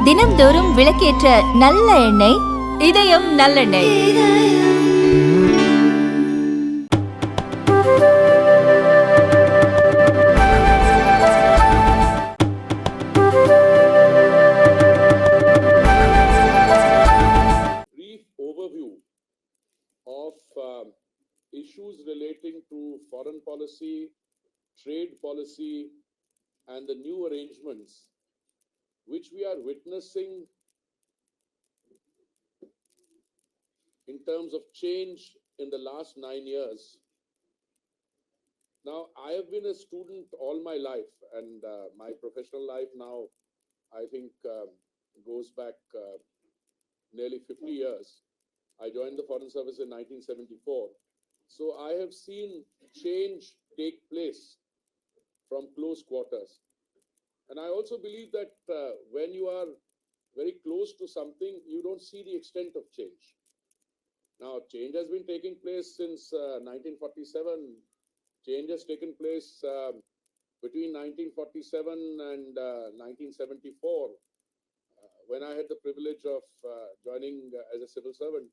தினம்தோறும் விளக்கேற்ற நல்ல எண்ணெய் இதயம் நல்லெண்ணெய். Brief overview of issues relating to foreign policy, trade policy, and the new arrangements which we are witnessing in terms of change in the last 9 years. Now, I have been a student all my life, and my professional life now, I think, goes back nearly 50 years. I joined the Foreign Service in 1974. So I have seen change take place from close quarters. And I also believe that when you are very close to something, you don't see the extent of change. Now, change has been taking place since 1947. Change has taken place between 1947 and 1974, when I had the privilege of joining as a civil servant.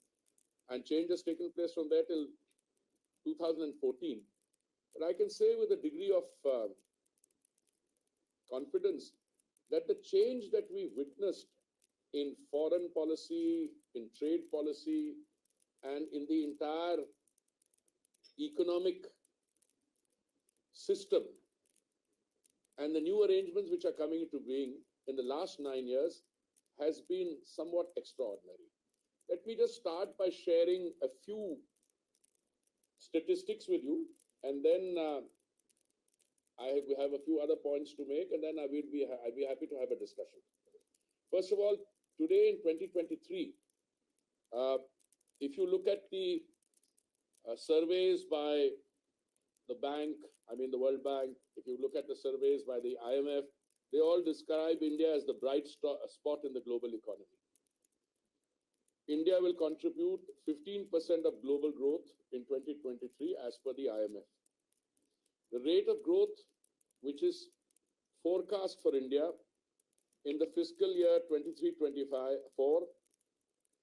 And change has taken place from there till 2014. But I can say with a degree of confidence that the change that we witnessed in foreign policy, in trade policy, and in the entire economic system, and the new arrangements which are coming into being in the last 9 years has been somewhat extraordinary. Let me just start by sharing a few statistics with you, and then I have a few other points to make, and then I'd be happy to have a discussion. First of all, today in 2023, if you look at the surveys by the the World Bank, if you look at the surveys by the IMF, they all describe India as the bright spot in the global economy. India will contribute 15% of global growth in 2023 as per the IMF. The rate of growth which is forecast for India in the fiscal year 23-24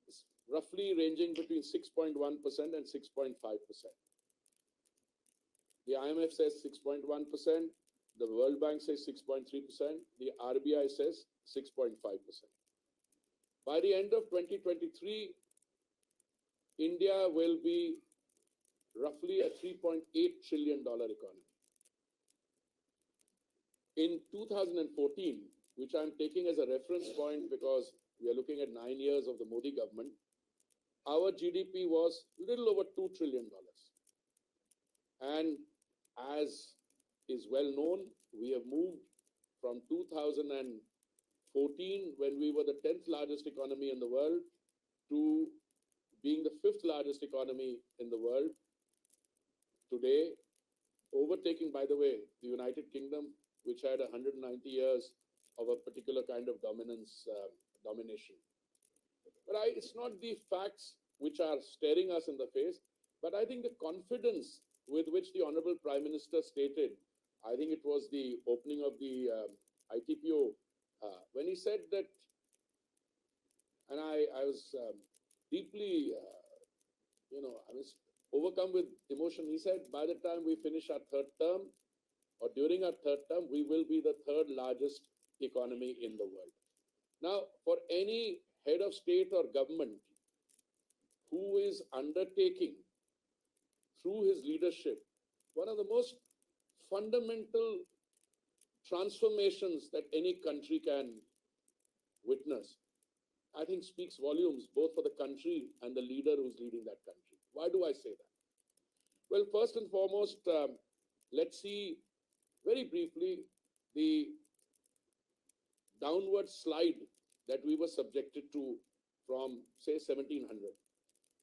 is roughly ranging between 6.1% and 6.5%. The IMF says 6.1%, the World Bank says 6.3%, the RBI says 6.5%. By the end of 2023, India will be roughly a $3.8 trillion economy. In 2014, which I'm taking as a reference point because we are looking at 9 years of the Modi government, our GDP was a little over $2 trillion. And as is well known, we have moved from 2014, when we were the 10th largest economy in the world, to being the 5th largest economy in the world today, overtaking, by the way, the United Kingdom, which had 190 years of a particular kind of domination. But it's not the facts which are staring us in the face, but I think the confidence with which the Honorable Prime Minister stated, I think it was the opening of the ITPO, when he said that, and I was deeply, I was overcome with emotion. He said, by the time we finish our third term, or during our third term, we will be the third largest economy in the world. Now, for any head of state or government who is undertaking through his leadership one of the most fundamental transformations that any country can witness, I think speaks volumes both for the country and the leader who's leading that country. Why do I say that? Well, first and foremost, let's see very briefly the downward slide that we were subjected to from, say, 1700.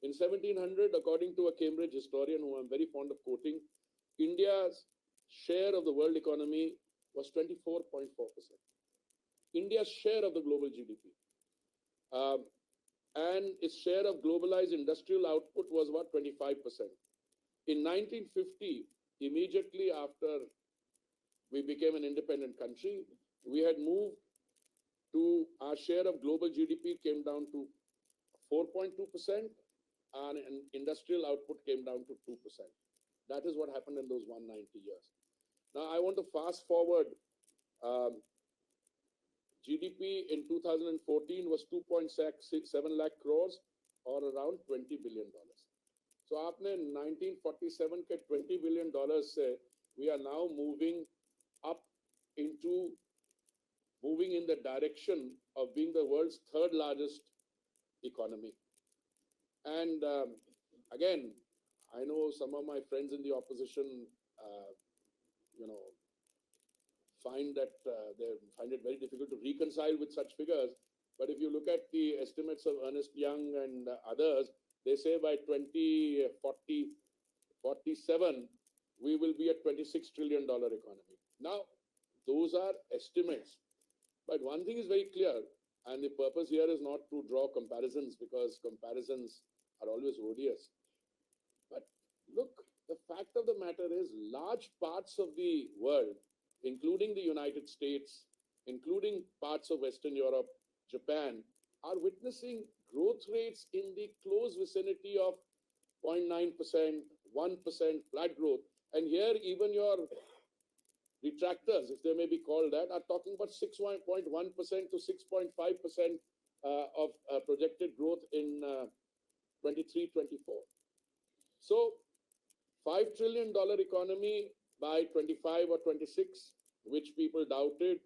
In 1700, according to a Cambridge historian who I'm very fond of quoting, India's share of the world economy was 24.4%. India's share of the global GDP. And its share of globalized industrial output was about 25%. In 1950, immediately after we became an independent country, we had moved to our share of global GDP came down to 4.2%, and industrial output came down to 2%. That is what happened in those 190 years. Now, I want to fast forward. GDP in 2014 was 2.7 lakh crores, or around $20 billion. So, आपने 1947 के $20 billion से, we are now moving in the direction of being the world's third largest economy. And again, I know some of my friends in the opposition, find it very difficult to reconcile with such figures. But if you look at the estimates of Ernst Young and others, they say by 2047, we will be a $26 trillion economy. Now, those are estimates. But one thing is very clear, and the purpose here is not to draw comparisons, because comparisons are always odious. But look, the fact of the matter is, large parts of the world, including the United States, including parts of Western Europe, Japan, are witnessing growth rates in the close vicinity of 0.9%, 1% flat growth. And here, even your detractors, if they may be called that, are talking about 6.1% to 6.5% of projected growth in 23-24. So, $5 trillion economy by 25 or 26, which people doubted,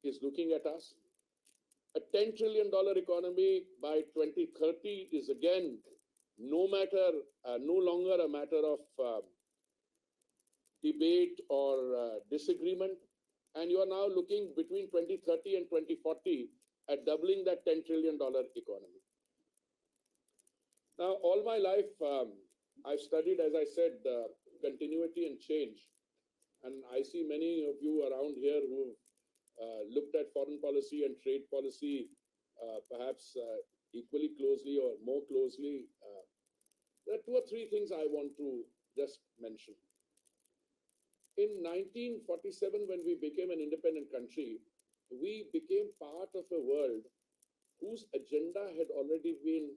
is looking at us. A $10 trillion economy by 2030 is again no longer a matter of debate or disagreement. And you are now looking between 2030 and 2040 at doubling that $10 trillion economy. Now, all my life, I've studied, as I said, continuity and change. And I see many of you around here who looked at foreign policy and trade policy perhaps equally closely or more closely. There are two or three things I want to just mention. In 1947, when we became an independent country, we became part of a world whose agenda had already been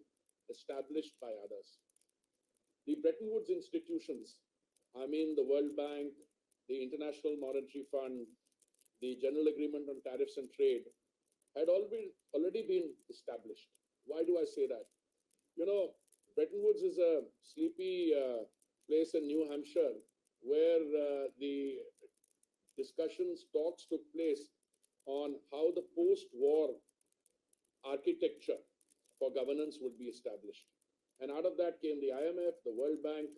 established by others. The Bretton Woods institutions, I mean the World Bank, the International Monetary Fund, the General Agreement on Tariffs and Trade, had already been established. Why do I say that? You know, Bretton Woods is a sleepy place in New Hampshire where the talks took place on how the post-war architecture for governance would be established. And out of that came the IMF, the World Bank,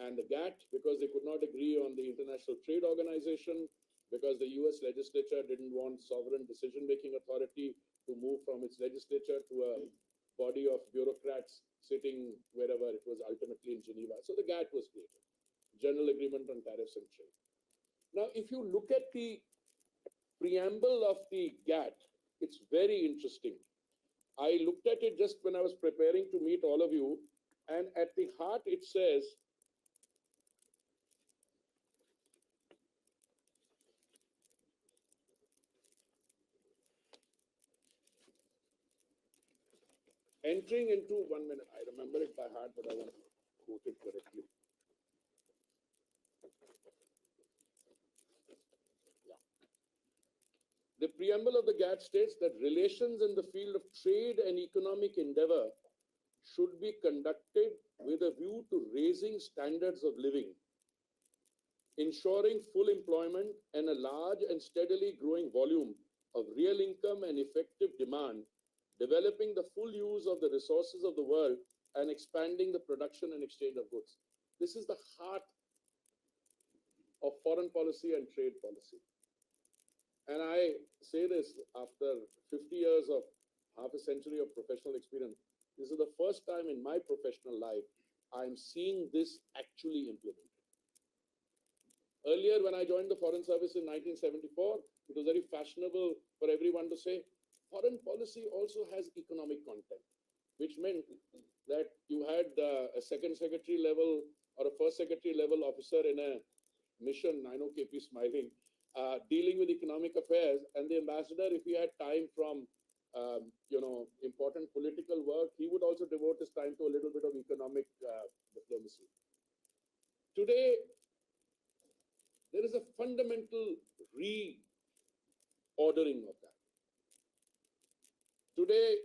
and the GATT, because they could not agree on the International Trade Organization, because the US legislature didn't want sovereign decision-making authority to move from its legislature to a body of bureaucrats sitting wherever it was, ultimately in Geneva. So the GATT was created, General Agreement on Tariffs and Trade. Now, if you look at the preamble of the GATT, it's very interesting. I looked at it just when I was preparing to meet all of you, and at the heart it says, entering into 1 minute, I remember it by heart, but I want to quote it correctly. The preamble of the GATT states that relations in the field of trade and economic endeavor should be conducted with a view to raising standards of living, ensuring full employment and a large and steadily growing volume of real income and effective demand, developing the full use of the resources of the world, and expanding the production and exchange of goods. This is the heart of foreign policy and trade policy. And I say this after 50 years of half a century of professional experience. This is the first time in my professional life I'm seeing this actually implemented. Earlier, when I joined the Foreign Service in 1974, it was very fashionable for everyone to say, foreign policy also has economic content, which meant that you had a second secretary level or a first secretary level officer in a mission. I know KP smiling. dealing with economic affairs, and the ambassador, if he had time from important political work, he would also devote his time to a little bit of economic diplomacy. Today, there is a fundamental reordering of that. Today,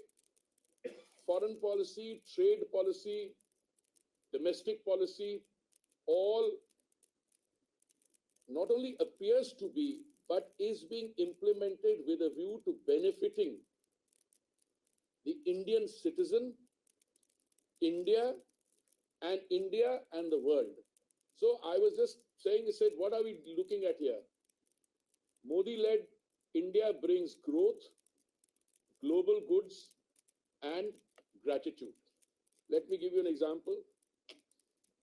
foreign policy, trade policy, domestic policy, all not only appears to be, but is being implemented with a view to benefiting the Indian citizen, India and the world. So I was just saying, I said, what are we looking at here? Modi-led India brings growth, global goods, and gratitude. Let me give you an example.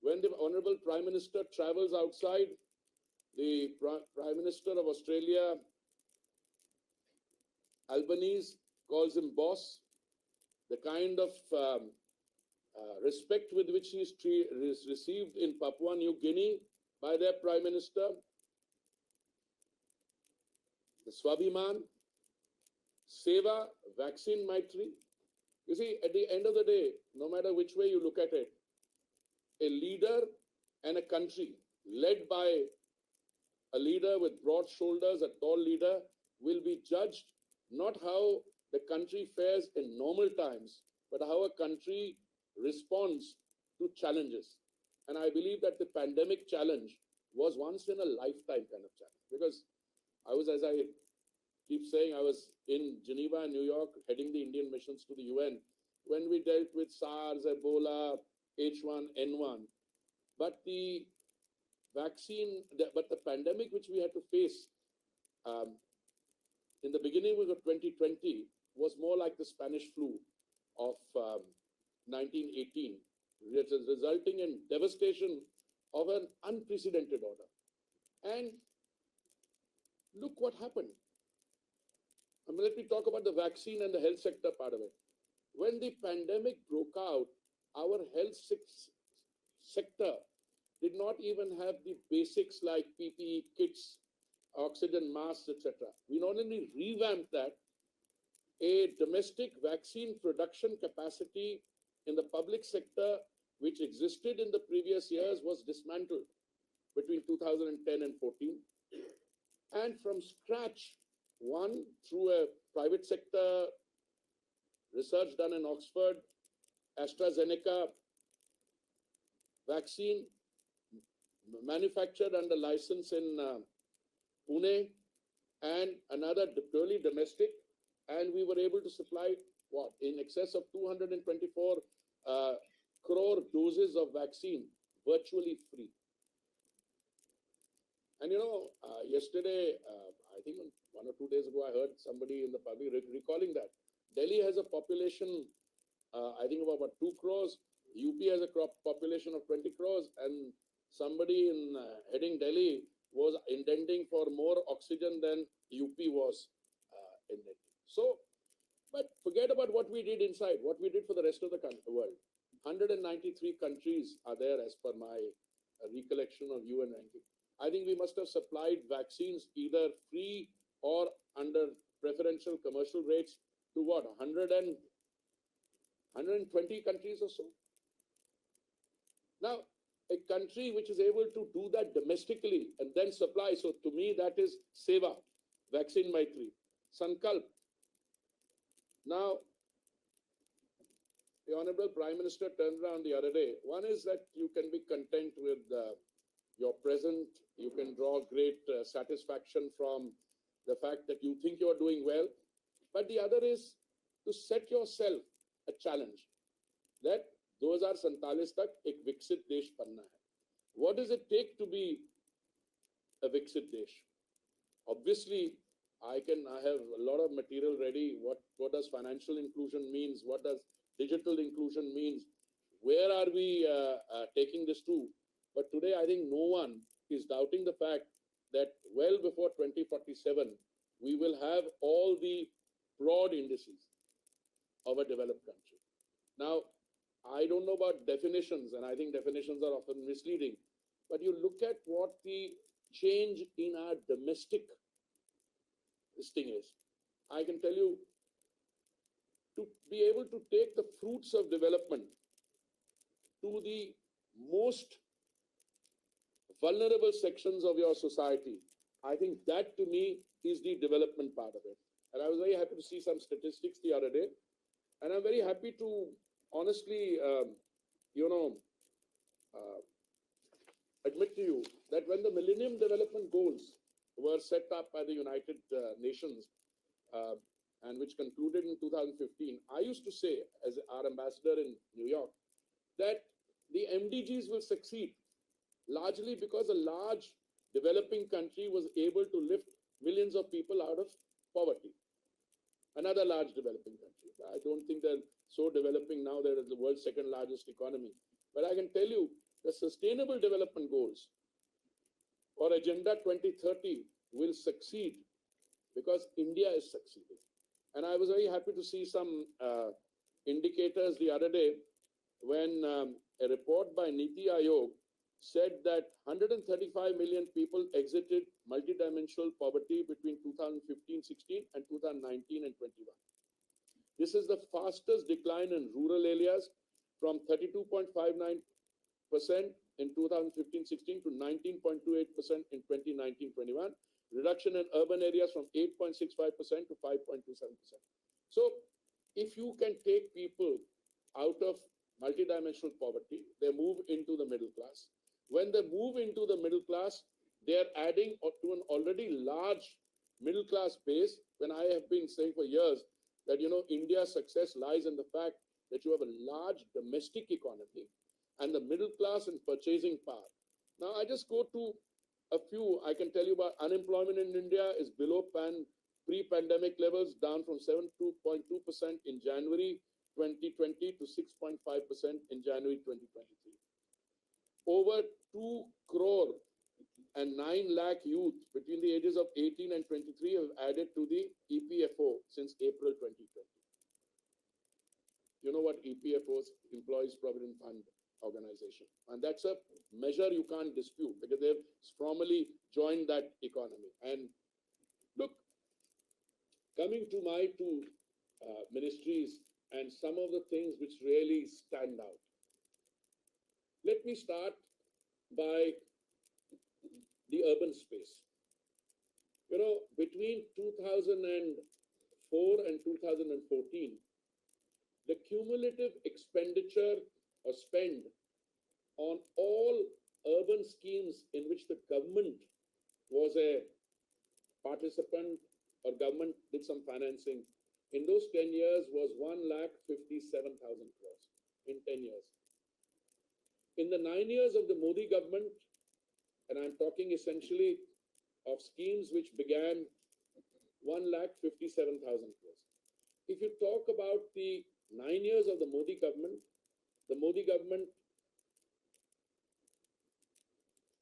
When the Honorable Prime Minister travels outside, the Prime Minister of Australia, Albanese, calls him boss. The kind of respect with which he is received in Papua New Guinea by their Prime Minister, the Swabhiman, Seva, Vaccine Maitri. You see, at the end of the day, no matter which way you look at it, a leader and a country led by a leader with broad shoulders, a tall leader, will be judged not how the country fares in normal times, but how a country responds to challenges. And I believe that the pandemic challenge was once in a lifetime kind of challenge. Because I was, as I keep saying, I was in Geneva and New York heading the Indian missions to the UN when we dealt with SARS, Ebola, H1N1. But the pandemic which we had to face in the beginning of 2020 was more like the Spanish flu of 1918, resulting in devastation of an unprecedented order. And look what happened. Let me talk about the vaccine and the health sector part of it. When the pandemic broke out, our health sector did not even have the basics like PPE kits, oxygen masks, etc. We not only revamped that, a domestic vaccine production capacity in the public sector, which existed in the previous years, was dismantled between 2010 and 14. And from scratch, one, through a private sector research done in Oxford, AstraZeneca vaccine manufactured under license in Pune, and another purely domestic, and we were able to supply in excess of 224 crore doses of vaccine virtually free. And yesterday, I think 1 or 2 days ago, I heard somebody in the public recalling that Delhi has a population, I think of about 2 crores. UP has a population of 20 crores, and somebody in heading Delhi was intending for more oxygen than UP was intending. So, but forget about what we did inside, what we did for the rest of the world. 193 countries are there as per my recollection of UN ranking. I think we must have supplied vaccines either free or under preferential commercial rates to what, 120 countries or so? Now, a country which is able to do that domestically and then supply, so to me that is Seva, Vaccine Maitri, Sankalp. Now, the Honorable Prime Minister turned around the other day. One is that you can be content with your present, you can draw great satisfaction from the fact that you think you are doing well. But the other is to set yourself a challenge that 2047 तक एक विकसित देश बनना है. What does it take to be a विकसित देश? Obviously, I have a lot of material ready. What does financial inclusion means? What does digital inclusion means? Where are we taking this to? But today, I think no one is doubting the fact that well before 2047, we will have all the broad indices of a developed country. Now, I don't know about definitions, and I think definitions are often misleading, but you look at what the change in our domestic this thing is. I can tell you, to be able to take the fruits of development to the most vulnerable sections of your society, I think that to me is the development part of it. And I was very happy to see some statistics the other day. And I'm very happy to honestly, admit to you that when the Millennium Development Goals were set up by the United Nations, and which concluded in 2015, I used to say, as our ambassador in New York, that the MDGs will succeed largely because a large developing country was able to lift millions of people out of poverty. Another large developing country. I don't think they're so developing now, they're the world's second largest economy. But I can tell you, the Sustainable Development Goals or Agenda 2030 will succeed because India is succeeding. And I was very happy to see some indicators the other day when a report by Niti Aayog said that 135 million people exited multidimensional poverty between 2015-16 and 2019 and 21. This is the fastest decline in rural areas from 32.59% in 2015-16 to 19.28% in 2019-21. Reduction in urban areas from 8.65% to 5.27%. So if you can take people out of multidimensional poverty, they move into the middle class. When they move into the middle class, they are adding to an already large middle class base. When I have been saying for years that, India's success lies in the fact that you have a large domestic economy and the middle class and purchasing power. Now, I just go to a few. I can tell you about unemployment in India is below pre-pandemic levels, down from 7.2% in January 2020 to 6.5% in January 2023. Over 2 crore and 9 lakh youth between the ages of 18 and 23 have added to the EPFO since April 2020. You know what EPFO is? Employees Provident Fund Organization. And that's a measure you can't dispute because they've formally joined that economy. And look, coming to my two ministries and some of the things which really stand out. Let me start by the urban space. Between 2004 and 2014, the cumulative expenditure or spend on all urban schemes in which the government was a participant or government did some financing in those 10 years was 1,57,000 crores in 10 years. In the 9 years of the Modi government, and I'm talking essentially of schemes which began 1,57,000 crores. If you talk about the 9 years of the Modi government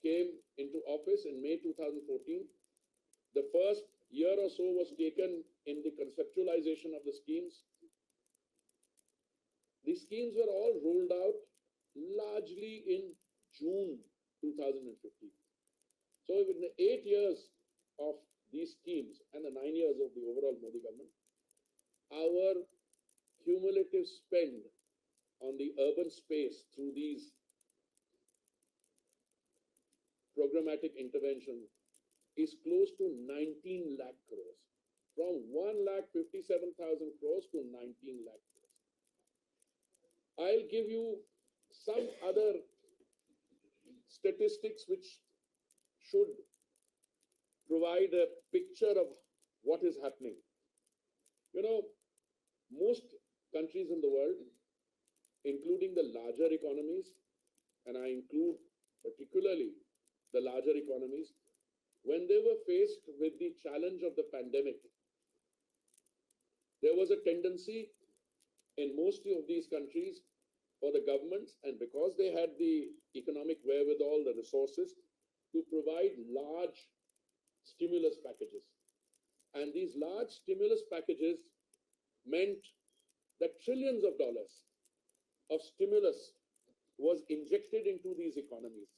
came into office in May 2014. The first year or so was taken in the conceptualization of the schemes. These schemes were all rolled out largely in June 2015. So in the 8 years of these schemes and the 9 years of the overall Modi government, our cumulative spend on the urban space through these programmatic intervention is close to 19 lakh crores. From 1,57,000 crores to 19 lakh crores. I'll give you some other statistics which should provide a picture of what is happening. Most countries in the world, including the larger economies, and I include particularly the larger economies, when they were faced with the challenge of the pandemic, there was a tendency in most of these countries for the governments, and because they had the economic wherewithal, the resources, to provide large stimulus packages. And these large stimulus packages meant that trillions of dollars of stimulus was injected into these economies.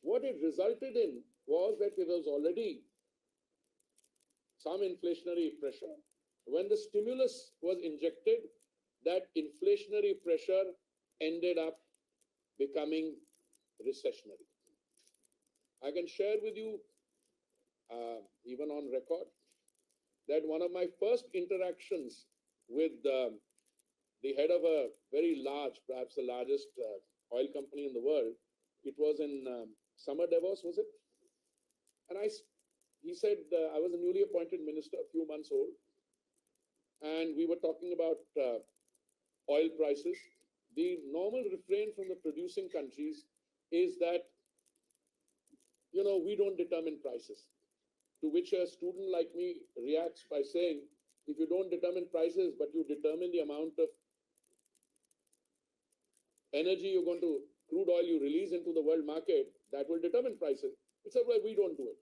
What it resulted in was that there was already some inflationary pressure. When the stimulus was injected, that inflationary pressure ended up becoming recessionary. I can share with you, even on record, that one of my first interactions with the head of a very large, perhaps the largest oil company in the world, it was in Summer Davos, was it? And he said, I was a newly appointed minister, a few months old, and we were talking about oil prices. The normal refrain from the producing countries is that, we don't determine prices. To which a student like me reacts by saying, if you don't determine prices, but you determine the amount of energy you're going to, crude oil you release into the world market, that will determine prices. He said, well, we don't do it.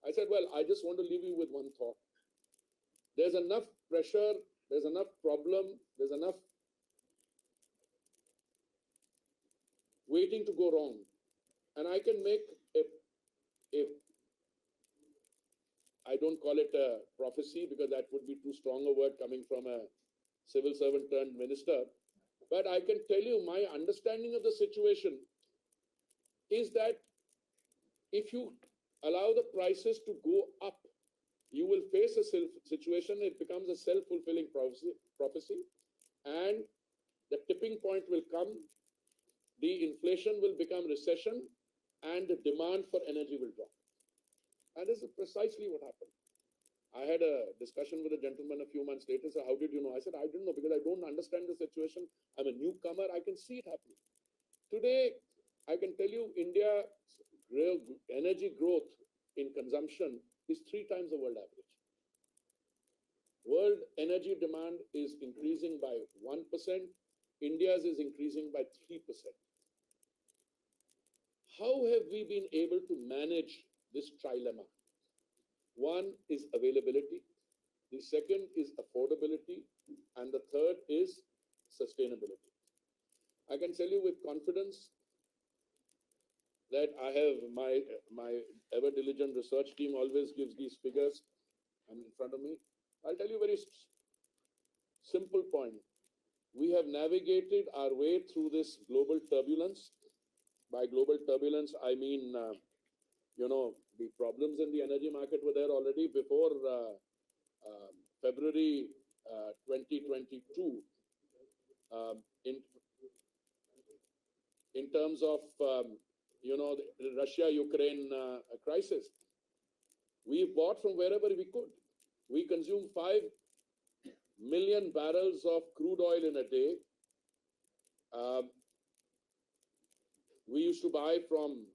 I said, well, I just want to leave you with one thought. There's enough pressure, there's enough problem, there's enough waiting to go wrong. And I can make I don't call it a prophecy because that would be too strong a word coming from a civil servant turned minister. But I can tell you my understanding of the situation is that if you allow the prices to go up, you will face a situation, it becomes a self-fulfilling prophecy, and the tipping point will come, the inflation will become recession, and the demand for energy will drop. And this is precisely what happened. I had a discussion with a gentleman a few months later. So how did you know? I said, I didn't know because I don't understand the situation. I'm a newcomer. I can see it happening. Today, I can tell you India's real energy growth in consumption is 3 times the world average. World energy demand is increasing by 1%. India's is increasing by 3%. How have we been able to manage this trilemma? One is availability, the second is affordability, and the third is sustainability. I can tell you with confidence that I have my ever diligent research team always gives these figures in front of me. I'll tell you a very simple point. We have navigated our way through this global turbulence. By global turbulence, I mean, the problems in the energy market were there already before February 2022. In terms of, the Russia-Ukraine crisis, we bought from wherever we could. We consume 5 million barrels of crude oil in a day. We used to buy from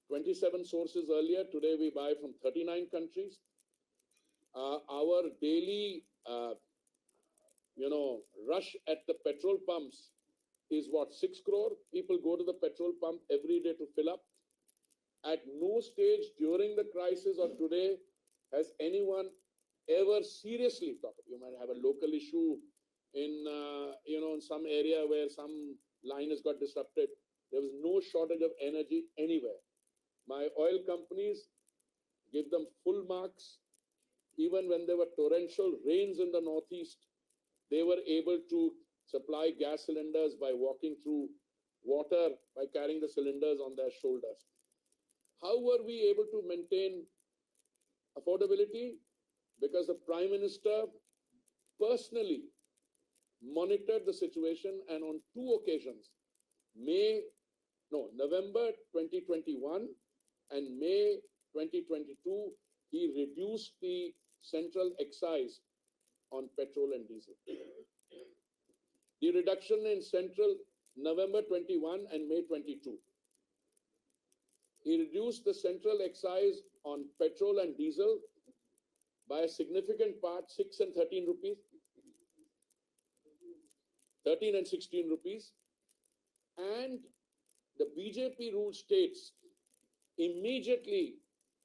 27 sources earlier. Today we buy from 39 countries. Our daily, rush at the petrol pumps is what, 6 crore? People go to the petrol pump every day to fill up. At no stage during the crisis or today has anyone ever seriously talked. You might have a local issue in, in some area where some line has got disrupted. There was no shortage of energy anywhere. My oil companies give them full marks. Even when there were torrential rains in the northeast, they were able to supply gas cylinders by walking through water, by carrying the cylinders on their shoulders. How were we able to maintain affordability? Because the Prime Minister personally monitored the situation, and on 2 occasions, November 2021 and May 2022, he reduced the central excise on petrol and diesel. The reduction in central November 21 and May 22. He reduced the central excise on petrol and diesel by a significant part, 6 and 13 rupees, 13 and 16 rupees. And the BJP ruled states immediately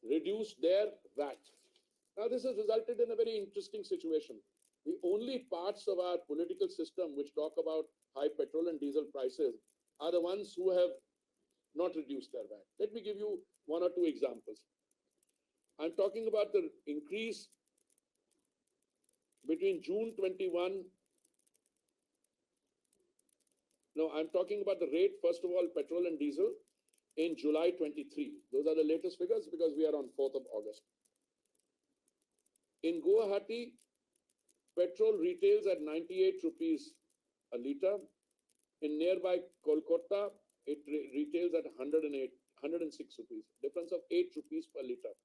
reduced their VAT. Now, this has resulted in a very interesting situation. The only parts of our political system which talk about high petrol and diesel prices are the ones who have not reduced their VAT. Let me give you 1 or 2 examples. I'm talking about the increase between June 21. No, I'm talking about the rate, first of all, petrol and diesel in July 23. Those are the latest figures because we are on 4th of August. In Guwahati, petrol retails at 98 rupees a litre. In nearby Kolkata, it retails at 106 rupees. Difference of 8 rupees per litre.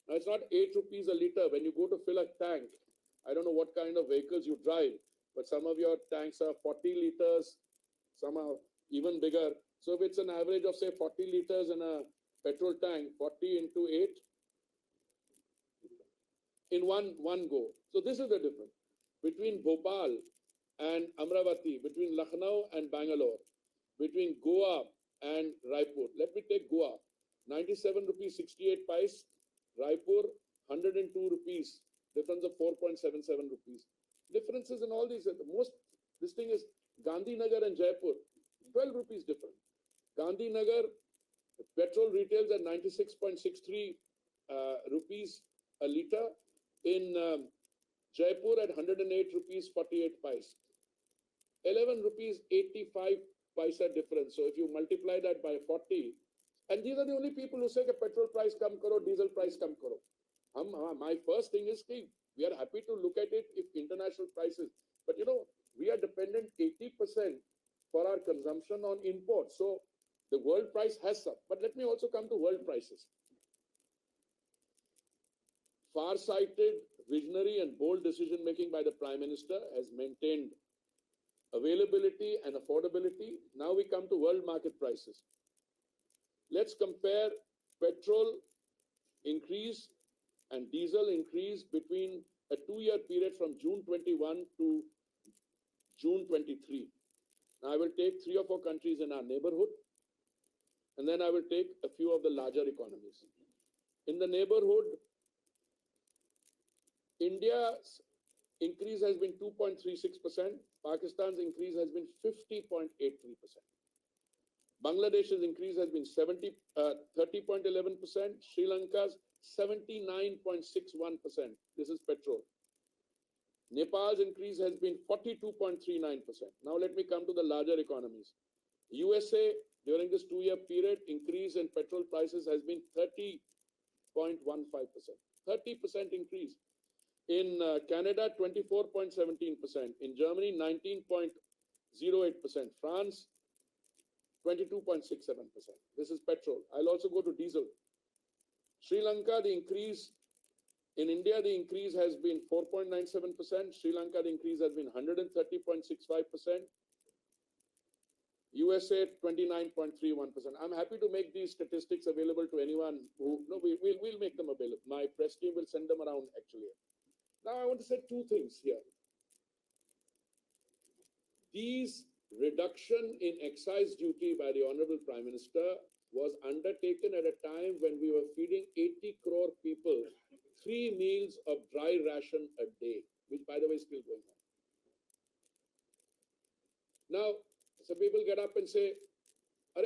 Now, it's not 8 rupees a litre. When you go to fill a tank, I don't know what kind of vehicles you drive, but some of your tanks are 40 litres, some are even bigger. So if it's an average of, say, 40 litres in a petrol tank, 40 into 8, in one go. So this is the difference between Bhopal and Amravati, between Lucknow and Bangalore, between Goa and Raipur. Let me take Goa, 97 rupees 68 paise, Raipur 102 rupees, difference of 4.77 rupees. Differences in all these. This thing is Gandhinagar and Jaipur, 12 rupees different. Gandhinagar petrol retails at 96.63 rupees a litre. In Jaipur at 108 rupees 48 paise. 11 rupees 85 paisa difference. So if you multiply that by 40, and these are the only people who say that petrol price come karo, diesel price come karo. My first thing is that we are happy to look at it if international prices, but we are dependent 80% for our consumption on imports. So the world price has some. But let me also come to world prices. Far-sighted, visionary and bold decision-making by the Prime Minister has maintained availability and affordability. Now we come to world market prices. Let's compare petrol increase and diesel increase between a 2-year period from June 21 to June 23. Now I will take 3 or 4 countries in our neighborhood, and then I will take a few of the larger economies. In the neighborhood, India's increase has been 2.36%. Pakistan's increase has been 50.83%. Bangladesh's increase has been 30.11%. Sri Lanka's 79.61%. This is petrol. Nepal's increase has been 42.39%. Now let me come to the larger economies. USA, during this 2-year period, increase in petrol prices has been 30.15%. 30% increase. In Canada, 24.17%. In Germany, 19.08%. France, 22.67%. This is petrol. I'll also go to diesel. Sri Lanka, the increase. In India, the increase has been 4.97%. Sri Lanka, the increase has been 130.65%. USA, 29.31%. I'm happy to make these statistics available to anyone who, we'll make them available. My press team will send them around actually. Now I want to say 2 things here. These reduction in excise duty by the Honorable Prime Minister was undertaken at a time when we were feeding 80 crore people 3 meals of dry ration a day, which by the way is still going on. Now, some people get up and say, "Are,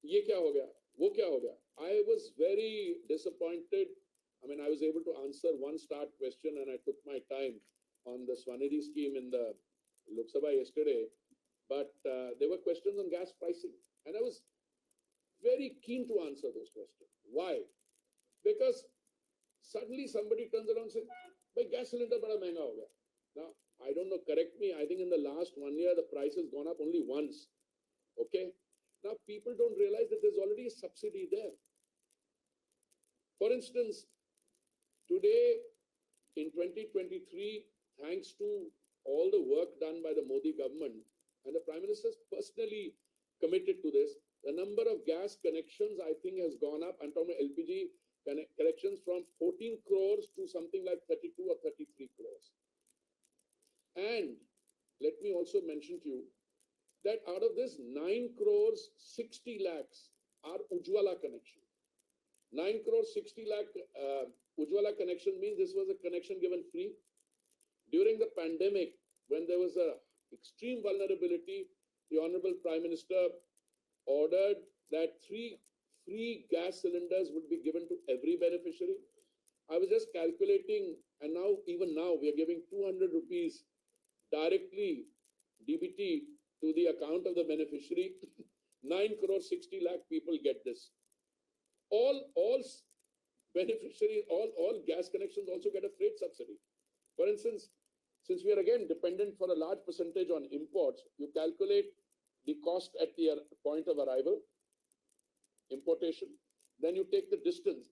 ye kya ho gaya? Wo kya ho gaya?" I was very disappointed. I mean, I was able to answer one start question and I took my time on the Swanidhi scheme in the Lok Sabha yesterday. But there were questions on gas pricing. And I was very keen to answer those questions. Why? Because suddenly somebody turns around and says, "Bhai, gas cylinder bada mehenga ho gaya." Now, I don't know, correct me. I think in the last 1 year, the price has gone up only once. Okay? Now, people don't realize that there's already a subsidy there. For instance, today, in 2023, thanks to all the work done by the Modi government, and the Prime Minister is personally committed to this, the number of gas connections, I think, has gone up. I'm talking about LPG connections from 14 crores to something like 32 or 33 crores. And let me also mention to you that out of this 9 crores, 60 lakhs are Ujjwala connection. 9 crores, 60 lakh Ujjwala connection means this was a connection given free. During the pandemic, when there was a extreme vulnerability, the Honorable Prime Minister ordered that 3 free gas cylinders would be given to every beneficiary. I was just calculating, and now, even now, we are giving 200 rupees directly DBT to the account of the beneficiary. 9 crore 60 lakh people get this. All beneficiaries, all gas connections also get a freight subsidy. For instance, since we are again dependent for a large percentage on imports, you calculate the cost at the point of arrival, importation, then you take the distance.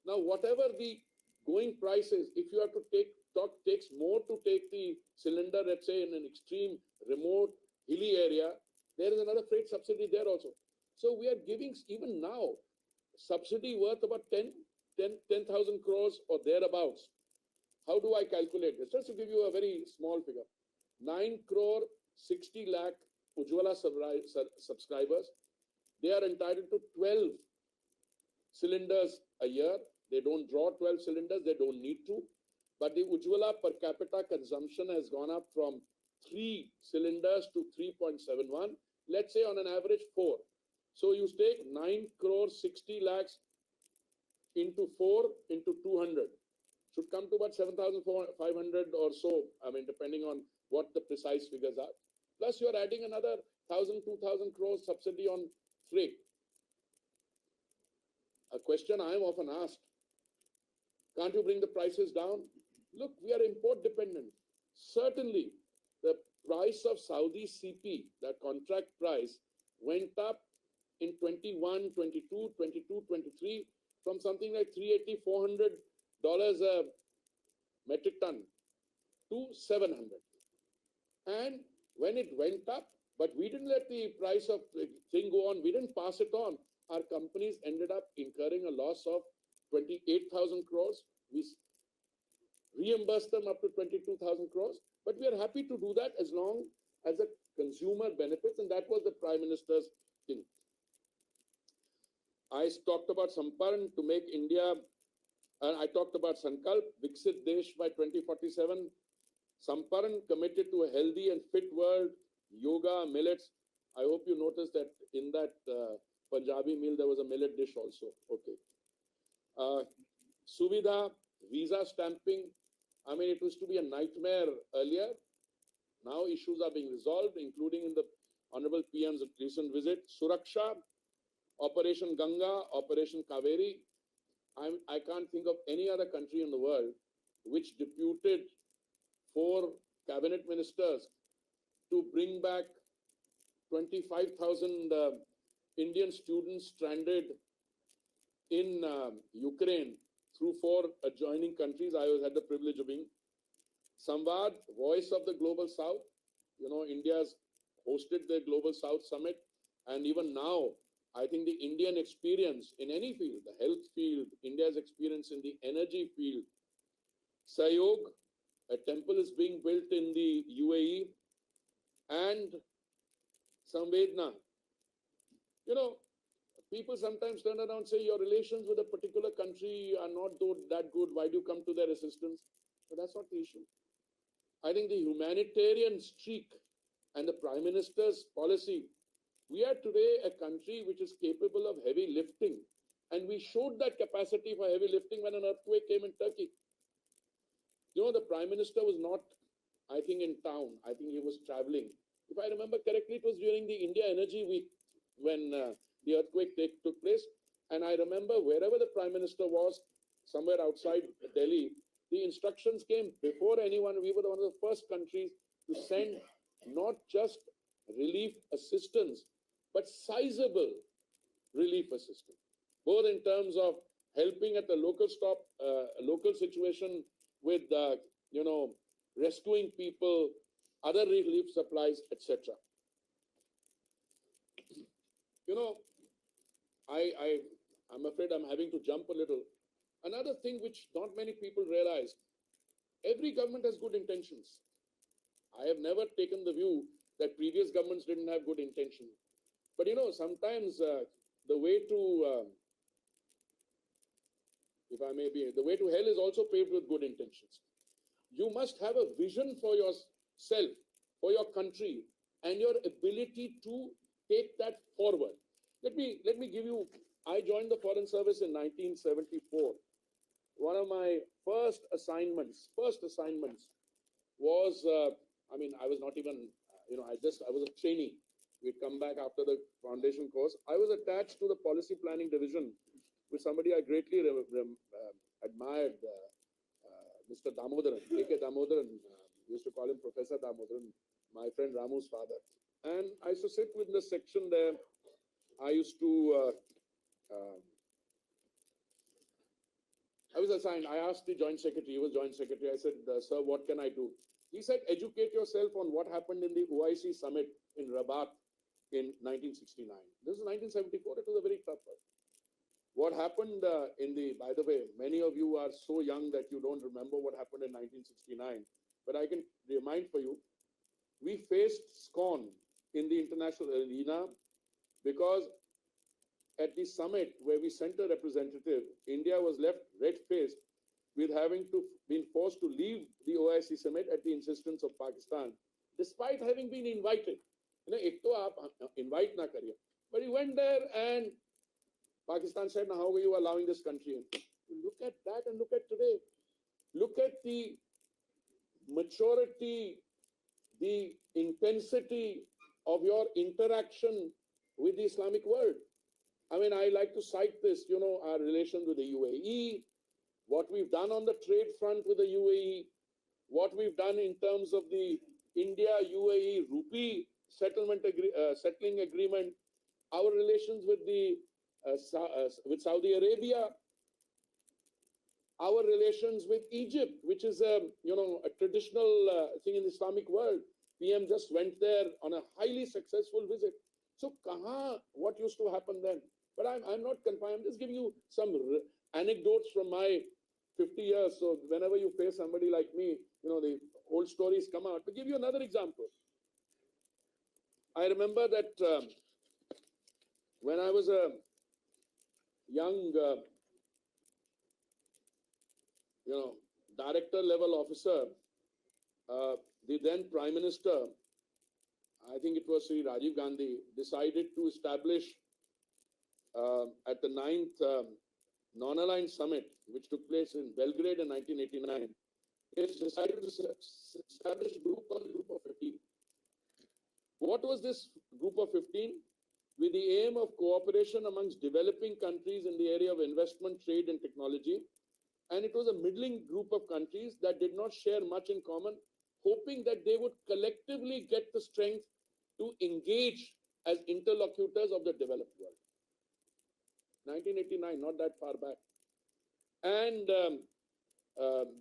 Now, whatever the going price is, if you have to takes more to take the cylinder, let's say in an extreme, remote, hilly area, there is another freight subsidy there also. So we are giving, even now, subsidy worth about 10,000 crores or thereabouts. How do I calculate this? Just to give you a very small figure. 9 crore 60 lakh Ujjwala subscribers, they are entitled to 12 cylinders a year. They don't draw 12 cylinders, they don't need to. But the Ujjwala per capita consumption has gone up from 3 cylinders to 3.71. Let's say on an average 4. So you take 9 crore 60 lakhs into 4 into 200. Should come to about 7,500 or so, I mean, depending on what the precise figures are. Plus, you're adding another 1,000, 2,000 crores subsidy on freight. A question I am often asked, can't you bring the prices down? Look, we are import dependent. Certainly, the price of Saudi CP, that contract price, went up in 21, 22, 22, 23 from something like $380, $400 a metric ton to 700. And when it went up, but we didn't let the price of the thing go on, we didn't pass it on. Our companies ended up incurring a loss of 28,000 crores. We reimbursed them up to 22,000 crores. But we are happy to do that as long as the consumer benefits, and that was the Prime Minister's thing. I talked about Samparn to make India, and I talked about Sankalp, Viksit Desh by 2047. Samparn committed to a healthy and fit world, yoga, millets. I hope you noticed that in that Punjabi meal, there was a millet dish also. Okay. Suvidha, visa stamping. I mean, it used to be a nightmare earlier. Now issues are being resolved, including in the Honorable PM's recent visit. Suraksha, Operation Ganga, Operation Kaveri. I can't think of any other country in the world which deputed 4 cabinet ministers to bring back 25,000 Indian students stranded in Ukraine through 4 adjoining countries. I had the privilege of being. Samvad, Voice of the Global South. You know, India's hosted the Global South Summit. And even now, I think the Indian experience in any field, the health field, India's experience in the energy field. Sayog, a temple is being built in the UAE. And Samvedna. You know, people sometimes turn around and say your relations with a particular country are not that good. Why do you come to their assistance? But that's not the issue. I think the humanitarian streak and the Prime Minister's policy, we are today a country which is capable of heavy lifting. And we showed that capacity for heavy lifting when an earthquake came in Turkey. You know, the Prime Minister was not, I think, in town. I think he was traveling. If I remember correctly, it was during the India Energy Week when the earthquake took place. And I remember wherever the Prime Minister was, somewhere outside Delhi, the instructions came before anyone. We were one of the first countries to send not just relief assistance, but sizable relief assistance, both in terms of helping at the local situation with, rescuing people, other relief supplies, etc. You know, I'm afraid I'm having to jump a little. Another thing which not many people realize, every government has good intentions. I have never taken the view that previous governments didn't have good intentions. But you know, sometimes the way to, the way to hell is also paved with good intentions. You must have a vision for yourself, for your country, and your ability to take that forward. Let me give you, I joined the Foreign Service in 1974. one of my first assignments was, I was not even, I was a trainee. We'd come back after the foundation course. I was attached to the policy planning division with somebody I greatly admired, Mr. Damodaran, A.K. Damodaran. We used to call him Professor Damodaran, my friend Ramu's father. And I used to sit within the section there. I used to, I was assigned, I asked the joint secretary, he was joint secretary, I said, sir, what can I do? He said, educate yourself on what happened in the OIC summit in Rabat in 1969. This is 1974, it was a very tough one. What happened by the way, many of you are so young that you don't remember what happened in 1969, but I can remind for you, we faced scorn in the international arena because at the summit where we sent a representative, India was left red-faced with having been forced to leave the OIC summit at the insistence of Pakistan, despite having been invited. Ek to aap invite na kariye. But he went there and Pakistan said, now how are you allowing this country in? Look at that and look at today. Look at the maturity, the intensity of your interaction with the Islamic world. I like to cite this, our relations with the UAE, what we've done on the trade front with the UAE, what we've done in terms of the India-UAE rupee settling agreement, our relations with with Saudi Arabia, our relations with Egypt, which is a traditional thing in the Islamic world. PM just went there on a highly successful visit. So, what used to happen then? But I'm not confined. I'm just giving you some anecdotes from my 50 years. So whenever you face somebody like me, the old stories come out. To give you another example, I remember that when I was a young, director level officer, the then Prime Minister, I think it was Sri Rajiv Gandhi, decided to establish at the 9th Non-Aligned Summit, which took place in Belgrade in 1989, it decided to establish a group called the Group of 15. What was this Group of 15? With the aim of cooperation amongst developing countries in the area of investment, trade, and technology. And it was a middling group of countries that did not share much in common, hoping that they would collectively get the strength to engage as interlocutors of the developed world. 1989, not that far back. And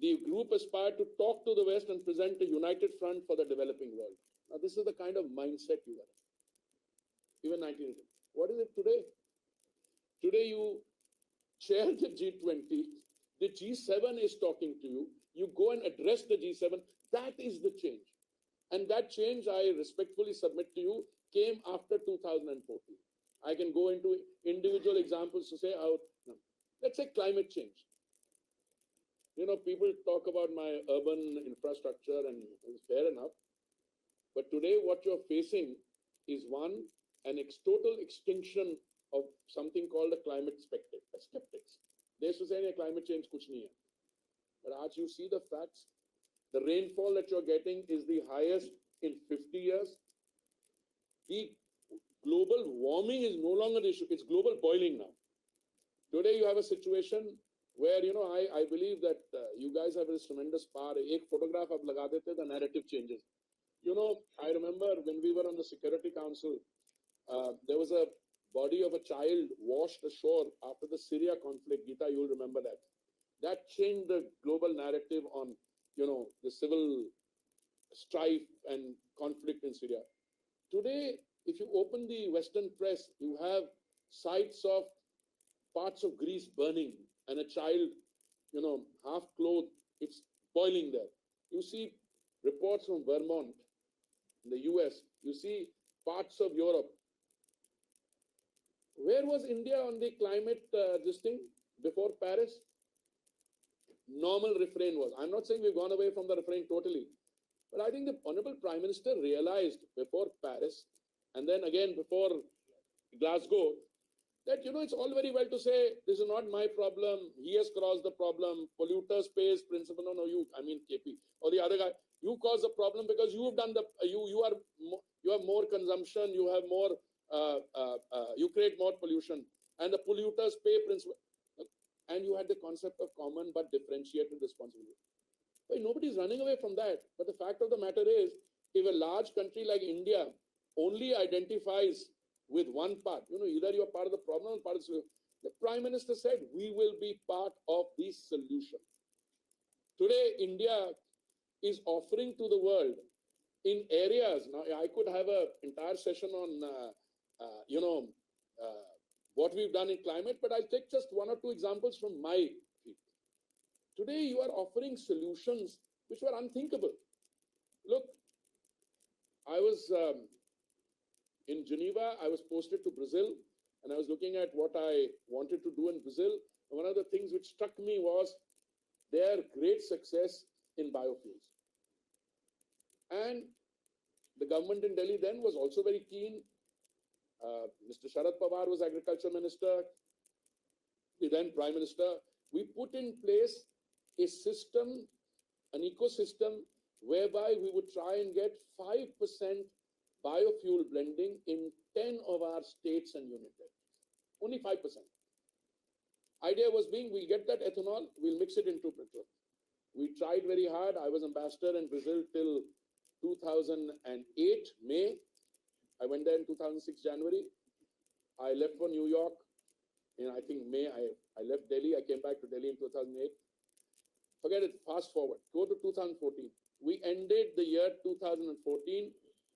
the group aspired to talk to the West and present a united front for the developing world. Now, this is the kind of mindset you have. Even 1980. What is it today? Today, you chair the G20. The G7 is talking to you. You go and address the G7. That is the change. And that change, I respectfully submit to you, came after 2014. I can go into individual examples to say how, let's say climate change. People talk about my urban infrastructure and it's fair enough. But today what you're facing is total extinction of something called a climate skeptics. They used to say climate change kuch nahi hai. But as you see the facts, the rainfall that you're getting is the highest in 50 years. The global warming is no longer the issue. It's global boiling now. Today you have a situation where, I believe that you guys have this tremendous power. Ek photograph ab laga dete, the narrative changes. I remember when we were on the Security Council, there was a body of a child washed ashore after the Syria conflict. Geeta, you'll remember that. That changed the global narrative on, the civil strife and conflict in Syria. Today, if you open the Western press, you have sights of parts of Greece burning and a child, half clothed, it's boiling there. You see reports from Vermont, in the US, you see parts of Europe. Where was India on the climate this thing before Paris? Normal refrain was. I'm not saying we've gone away from the refrain totally, but I think the Honorable Prime Minister realized before Paris and then again before Glasgow that, it's all very well to say, this is not my problem, he has caused the problem, polluter pays principle. No, KP, or the other guy, you cause the problem because you have done you have more consumption, you have more, you create more pollution, and the polluters pay principle. And you had the concept of common but differentiated responsibility. But nobody's running away from that. But the fact of the matter is, if a large country like India only identifies with one part, either you're part of the problem or part of the solution. The Prime Minister said, we will be part of the solution. Today, India is offering to the world in areas. Now, I could have an entire session on, what we've done in climate, but I'll take just one or two examples from my field. Today, you are offering solutions which were unthinkable. Look, I was in Geneva, I was posted to Brazil, and I was looking at what I wanted to do in Brazil. And one of the things which struck me was their great success in biofuels. And the government in Delhi then was also very keen. Mr. Sharad Pawar was Agriculture Minister, the then Prime Minister. We put in place a system, an ecosystem, whereby we would try and get 5% biofuel blending in 10 of our states and union territories. Only 5%. Idea was we'll get that ethanol, we'll mix it into petrol. We tried very hard. I was ambassador in Brazil till 2008, May. I went there in 2006, January. I left for New York in, I think, May. I left Delhi. I came back to Delhi in 2008. Forget it. Fast forward. Go to 2014. We ended the year 2014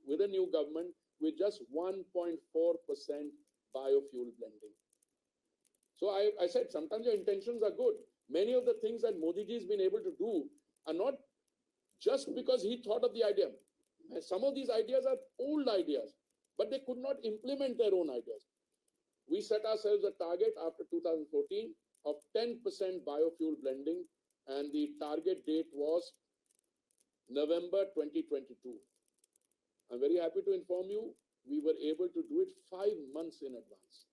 with a new government with just 1.4% biofuel blending. So I said, sometimes your intentions are good. Many of the things that Modi ji has been able to do are not just because he thought of the idea. Some of these ideas are old ideas, but they could not implement their own ideas. We set ourselves a target after 2014 of 10% biofuel blending, and the target date was November 2022. I'm very happy to inform you, we were able to do it 5 months in advance.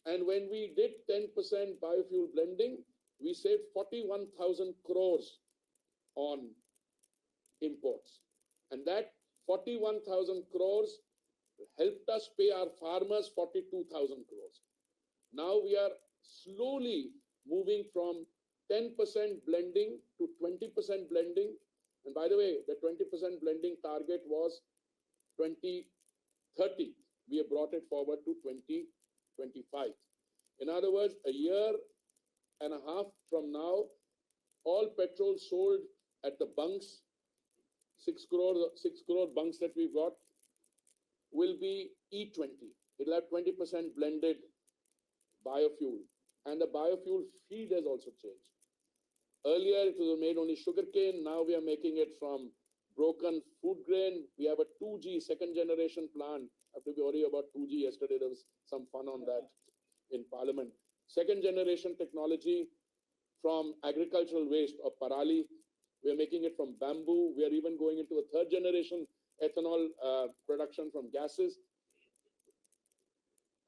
And when we did 10% biofuel blending, we saved 41,000 crores on imports. And that 41,000 crores helped us pay our farmers 42,000 crores. Now we are slowly moving from 10% blending to 20% blending. And by the way, the 20% blending target was 2030. We have brought it forward to 2025. In other words, a year and a half from now, all petrol sold at the bunks, 6 crore bunks that we've got, will be E20. It'll have 20% blended biofuel. And the biofuel feed has also changed. Earlier, it was made only sugarcane. Now we are making it from broken food grain. We have a 2G, second generation plant. I have to be worried about 2G. Yesterday, there was some fun on that in Parliament. Second generation technology from agricultural waste of parali. We are making it from bamboo. We are even going into a third generation ethanol production from gases.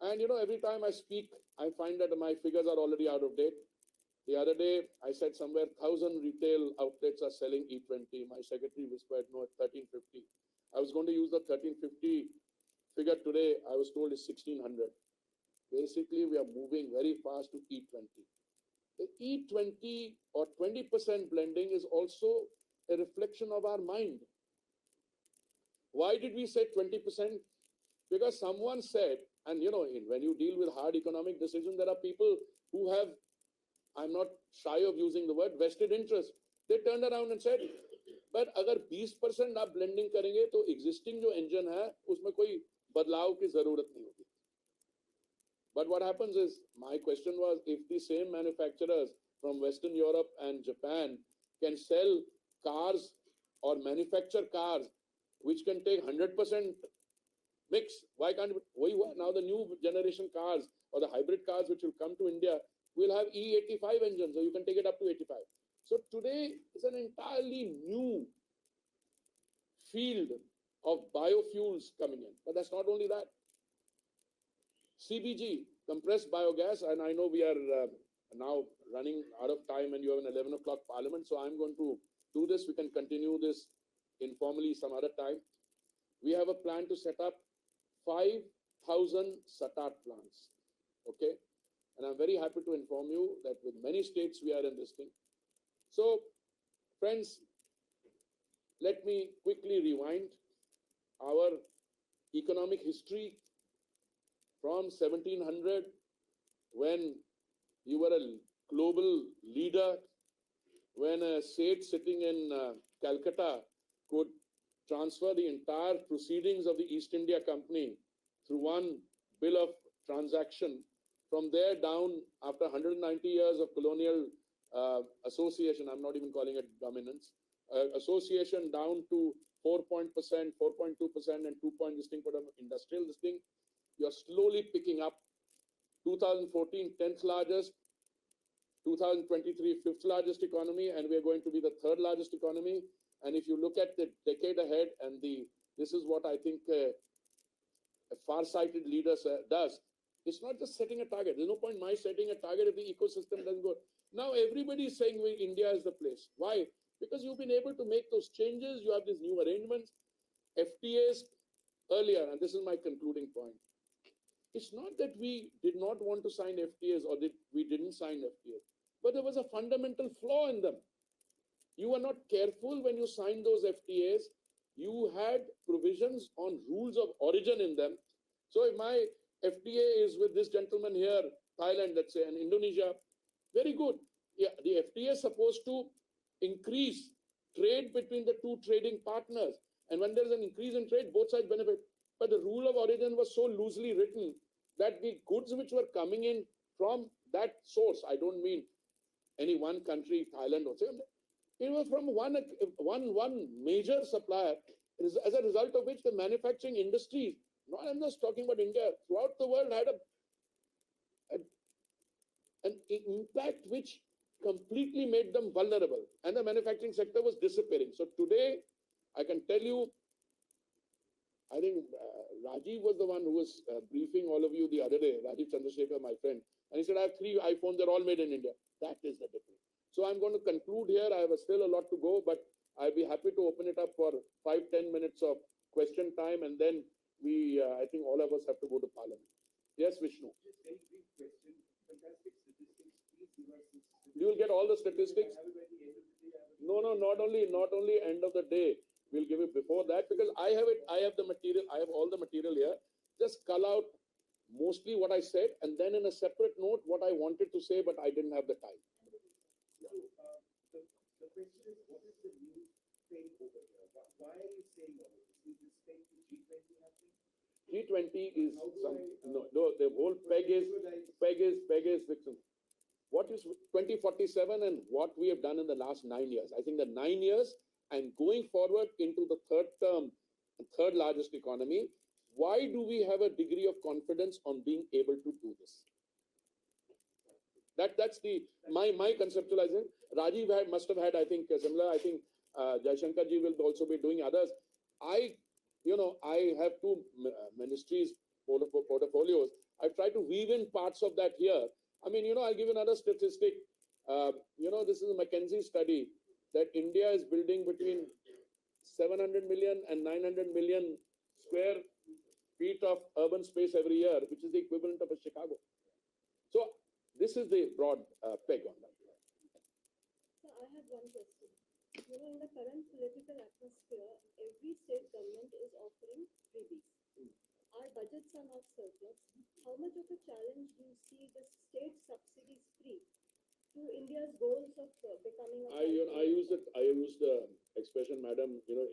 And every time I speak, I find that my figures are already out of date. The other day, I said somewhere 1,000 retail outlets are selling E20. My secretary whispered, no, 1,350. I was going to use the 1,350 figure today. I was told it's 1,600. Basically, we are moving very fast to E20. The E20 or 20% blending is also a reflection of our mind. Why did we say 20%? Because someone said, and when you deal with hard economic decisions, there are people who have, I'm not shy of using the word, vested interest. They turned around and said, but अगर 20% आप blending करेंगे तो existing जो engine है उसमें कोई बदलाव की जरूरत नहीं होगी. But what happens is, my question was, if the same manufacturers from Western Europe and Japan can sell cars or manufacture cars which can take 100% mix, why can't it? Now the new generation cars or the hybrid cars which will come to India will have E85 engines, so you can take it up to 85. So today, it's an entirely new field of biofuels coming in. But that's not only that. CBG, compressed biogas, and I know we are now running out of time and you have an 11 o'clock parliament, so I'm going to do this. We can continue this informally some other time. We have a plan to set up 5,000 SATAT plants, okay? And I'm very happy to inform you that with many states we are in this thing. So, friends, let me quickly rewind our economic history from 1700, when you were a global leader, when a Seth sitting in Calcutta could transfer the entire proceedings of the East India Company through one bill of transaction. From there down, after 190 years of colonial association, I'm not even calling it dominance, association down to 4%, 4.2%, and 2 point this thing for industrial this thing, you're slowly picking up. 2014, 10th largest, 2023, 5th largest economy, and we're going to be the 3rd largest economy. And if you look at the decade ahead, and this is what I think a far-sighted leader does. It's not just setting a target. There's no point my setting a target if the ecosystem doesn't go. Now everybody is saying India is the place. Why? Because you've been able to make those changes. You have these new arrangements, FTAs earlier, and this is my concluding point. It's not that we did not want to sign FTAs or that we didn't sign FTAs, but there was a fundamental flaw in them. You were not careful when you signed those FTAs. You had provisions on rules of origin in them. So if my FTA is with this gentleman here, Thailand, let's say, and Indonesia, very good. Yeah, the FTA is supposed to increase trade between the two trading partners. And when there's an increase in trade, both sides benefit. But the rule of origin was so loosely written that the goods which were coming in from that source, I don't mean any one country, Thailand or something, it was from one major supplier, as a result of which the manufacturing industry, I'm not talking about India, throughout the world had an impact which completely made them vulnerable, and the manufacturing sector was disappearing. So today, I can tell you, I think Rajiv was the one who was briefing all of you the other day, Rajiv Chandrasekhar, my friend, and he said, I have 3 iPhones, they're all made in India. That is the difference. So I'm going to conclude here. I have still a lot to go, but I'll be happy to open it up for 5-10 minutes of question time, and then I think all of us have to go to Parliament. Yes, Vishnu. Just very brief question. Fantastic statistics. Please give us this. You will get all the statistics. No, not only end of the day. We'll give it before that, because I have it. I have the material. I have all the material here. Just cull out mostly what I said, and then in a separate note what I wanted to say, but I didn't have the time. So the question is, what is the new thing over here? Why are you saying all of this? Is this thing to G20 happening? G20 is the whole peg is Vixen. What is 2047 and what we have done in the last 9 years? I think the 9 years and going forward into the third term, the 3rd largest economy. Why do we have a degree of confidence on being able to do this? That's my conceptualizing. Rajiv must have had, I think, similar. I think Jaishankar ji will also be doing others. I have 2 ministries portfolios. I've tried to weave in parts of that here. I mean, I'll give another statistic. This is a McKinsey study that India is building between 700 million and 900 million square feet of urban space every year, which is the equivalent of a Chicago. So this is the broad peg on that. So I have one question. In the current political atmosphere, every state government is offering freebies. Our budgets are not surplus. How much of a challenge do you see the state subsidies free to India's goals of becoming a I use the expression, madam, the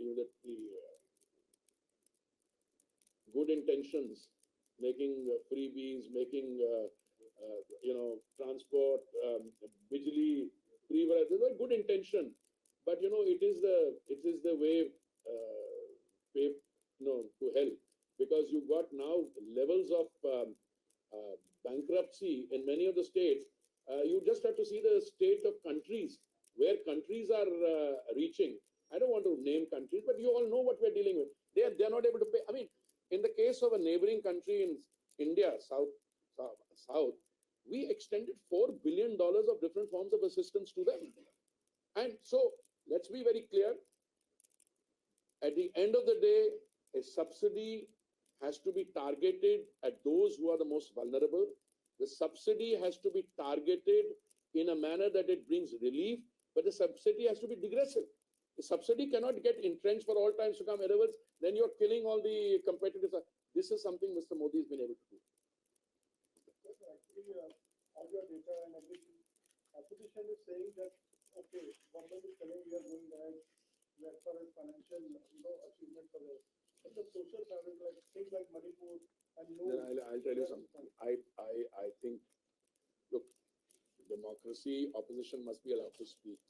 good intentions, making freebies, making transport, bijli, free. There's a good intention, but it is the way to hell, because you've got now levels of bankruptcy in many of the states. You just have to see the state of countries, where countries are reaching. I don't want to name countries, but you all know what we're dealing with. They're not able to pay. I mean, in the case of a neighboring country in India, South, we extended $4 billion of different forms of assistance to them. And so let's be very clear. At the end of the day, a subsidy has to be targeted at those who are the most vulnerable. The subsidy has to be targeted in a manner that it brings relief, but the subsidy has to be digressive. The subsidy cannot get entrenched for all times to come. Otherwise, then you're killing all the competitors. This is something Mr. Modi has been able to do. Actually, all your data and everything, opposition is saying that, okay, government is telling we are going ahead as far as financial, achievement for the, but the social fabric, like things like Manipur and Then I'll tell you something. I think, look, democracy, opposition must be allowed to speak.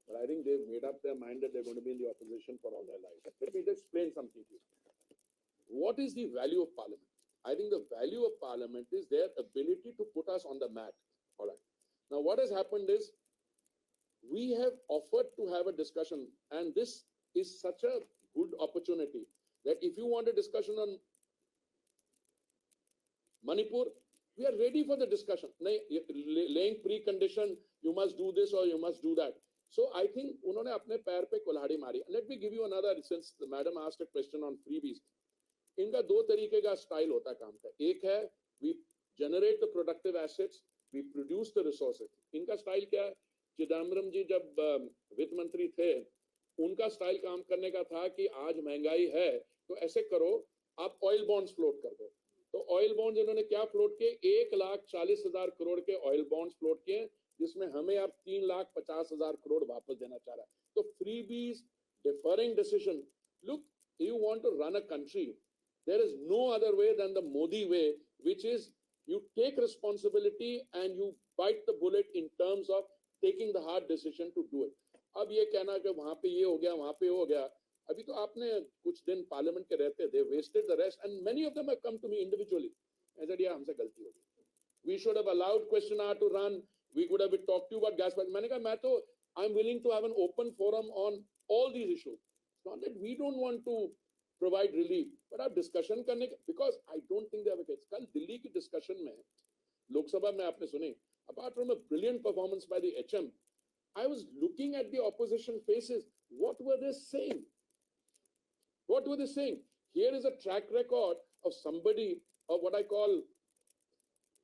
But I think they've made up their mind that they're going to be in the opposition for all their lives. Let me explain something to you. What is the value of parliament? I think the value of parliament is their ability to put us on the mat. All right. Now, what has happened is we have offered to have a discussion, and this is such a good opportunity that if you want a discussion on Manipur, we are ready for the discussion. Laying precondition, you must do this or you must do that. So I think उन्होंने अपने पैर पे कुल्हाड़ी मारी. Let me give you another, since the madam asked a question on freebies. इनका दो तरीके का स्टाइल होता है काम का. एक है we generate the productive assets, we produce the resources. इनका स्टाइल क्या है? चिदम्बरम जी जब वित्त मंत्री थे, उनका स्टाइल काम करने का था कि आज महंगाई है तो ऐसे करो, आप ऑयल बॉन्ड्स फ्लोट कर दो. तो ऑयल बॉन्ड्स इन्होंने क्या फ्लोट किए? 1,40,000 करोड़ के ऑयल बॉन्ड्स फ्लोट किए, जिसमें हमें अब 3,50,000 करोड़ वापस देना चाह रहा है. तो freebies, deferring decision. Look, you want to run a country, there is no other way than the Modi way, which is you take responsibility and you bite the bullet in terms of taking the hard decision to do it. अब ये कहना कि वहां पे ये हो गया, वहां पे हो गया. अभी तो आपने कुछ दिन पार्लियामेंट के रहते, they wasted the rest, and many of them have come to me individually. I said, yeah, हमसे गलती हो गई. We should have allowed question hour to run. We could have talked to you about gas price. मैंने कहा मैं तो I'm willing to have an open forum on all these issues. It's not that we don't want to provide relief, but आप discussion करने के, because I don't think they have a case. कल दिल्ली की discussion में, लोकसभा में आपने सुनी, apart from a brilliant performance by the HM, I was looking at the opposition faces. What were they saying? What were they saying? Here is a track record of somebody of what I call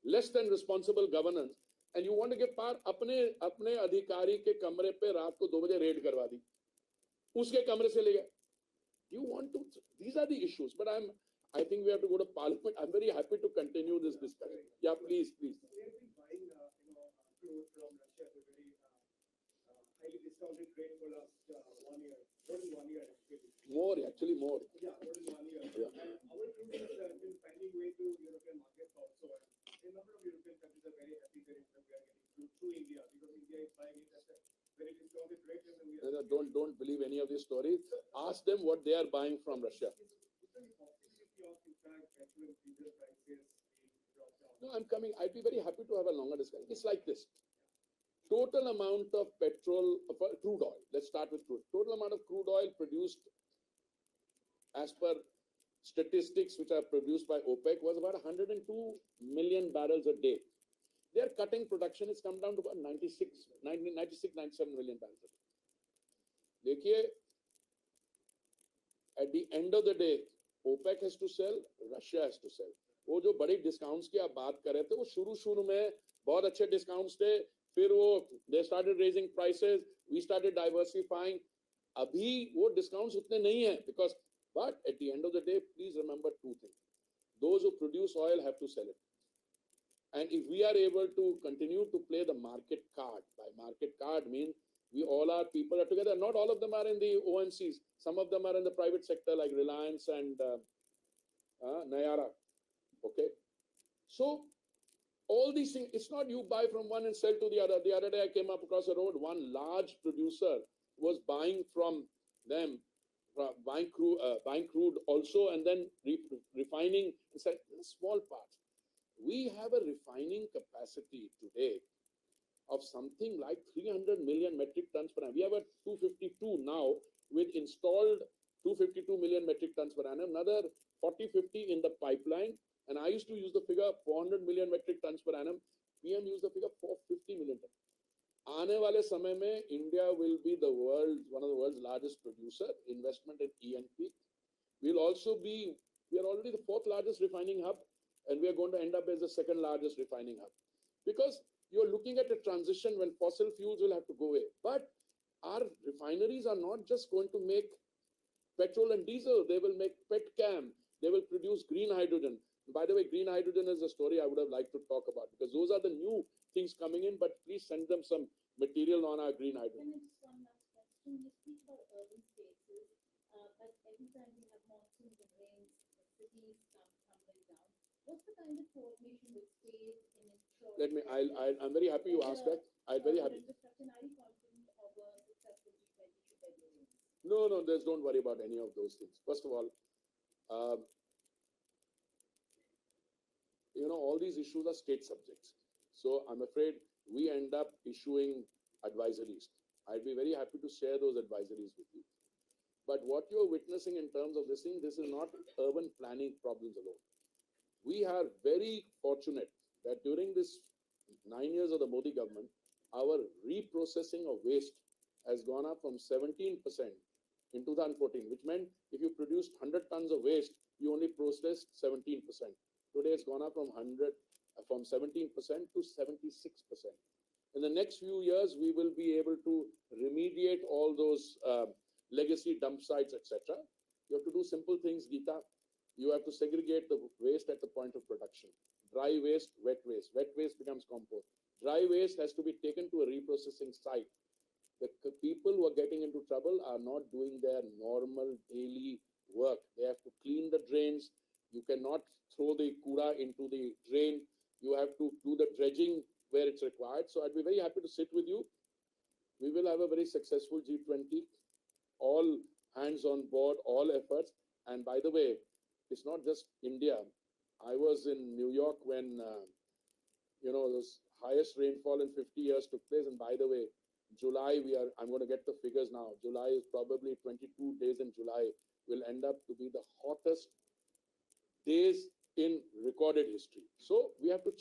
less than responsible governance, and you want to give power. अपने अधिकारी के कमरे पे रात को 2 बजे red करवा दी, उसके कमरे से ले गया. You want to? These are the issues. But I think we have to go to Parliament. I'm very happy to continue this discussion. Yeah, please. We have been buying, crude from Russia at a very highly discounted rate for last 1 year, more than 1 year actually. More, actually more. Yeah, more than 1 year. Yeah. And our crude has been finding way to European markets also. And a number of European countries are very happy that we are getting crude through India, because India is buying it at a very discounted rate. And we are Don't believe any of these stories. Ask them what they are buying from Russia. Is there any possibility of, in fact, petrol and diesel prices being brought down? No, I'm coming. I'd be very happy to have a longer discussion. It's like this. Total amount of petrol, crude oil. Let's start with crude. Total amount of crude oil produced as per statistics which are produced by OPEC was about 102 million barrels a day. Their cutting production has come down to about 97 million barrels a day. देखिए, at the end of the day, OPEC has to sell, Russia has to sell. वो जो बड़ी discounts की आप बात कर रहे थे, वो शुरू में बहुत अच्छे डिस्काउंट्स थे, फिर वो they started raising prices, we started diversifying. अभी वो डिस्काउंट्स उतने नहीं हैं, because but at the end of the day, please remember two things. Those who produce oil have to sell it. And if we are able to continue to play the market card, by market card means we all are people are together. Not all of them are in the OMCs. Some of them are in the private sector like Reliance and Nayara. Okay. So all these things, it's not you buy from one and sell to the other. The other day I came up across the road, one large producer was buying from them, buying crude also, and then refining. It's like small parts. We have a refining capacity today of something like 300 million metric tons per annum. We have a 252 now with installed 252 million metric tons per annum, another 40-50 in the pipeline, And I used to use the figure 400 million metric tons per annum. PM used the figure 450 million tons. आने वाले समय में India will be one of the world's largest producer. Investment in E&P. We are already the fourth largest refining hub, and we are going to end up as the second largest refining hub. Because you are looking at a transition when fossil fuels will have to go away. But our refineries are not just going to make petrol and diesel. They will make petchem. They will produce green hydrogen. By the way, green hydrogen is a story I would have liked to talk about, because those are the new things coming in, but please send them some material on our green hydrogen. Just one last question. You speak about urban spaces, but every time we have monsoons and rains, the cities come tumbling down. What's the kind of coordination with state in ensuring? I'm very happy you asked that. I'm very happy. Are you confident of a successful G20 February? No, don't worry about any of those things. First of all, all these issues are state subjects. So I'm afraid we end up issuing advisories. I'd be very happy to share those advisories with you. But what you're witnessing in terms of this thing, this is not urban planning problems alone. We are very fortunate that during this 9 years of the Modi government, our reprocessing of waste has gone up from 17% in 2014, which meant if you produced 100 tons of waste, you only processed 17%. Today it's gone up from 17% to 76%. In the next few years, we will be able to remediate all those legacy dump sites, etc. You have to do simple things, Geeta. You have to segregate the waste at the point of production. Dry waste, wet waste. Wet waste becomes compost. Dry waste has to be taken to a reprocessing site. The people who are getting into trouble are not doing their normal daily work. They have to clean the drains. You cannot throw the kura into the drain. You have to do the dredging where it's required. So I'd be very happy to sit with you. We will have a very successful G20. All hands on board, all efforts. And by the way, it's not just India. I was in New York when, this highest rainfall in 50 years took place. And by the way, I'm going to get the figures now. July is probably 22 days in July will end up to be the hottest days in recorded history. So we have to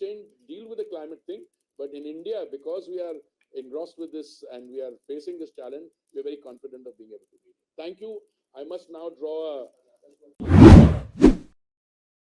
deal with the climate thing. But in India, because we are engrossed with this and we are facing this challenge, we're very confident of being able to meet it. Thank you. I must now draw a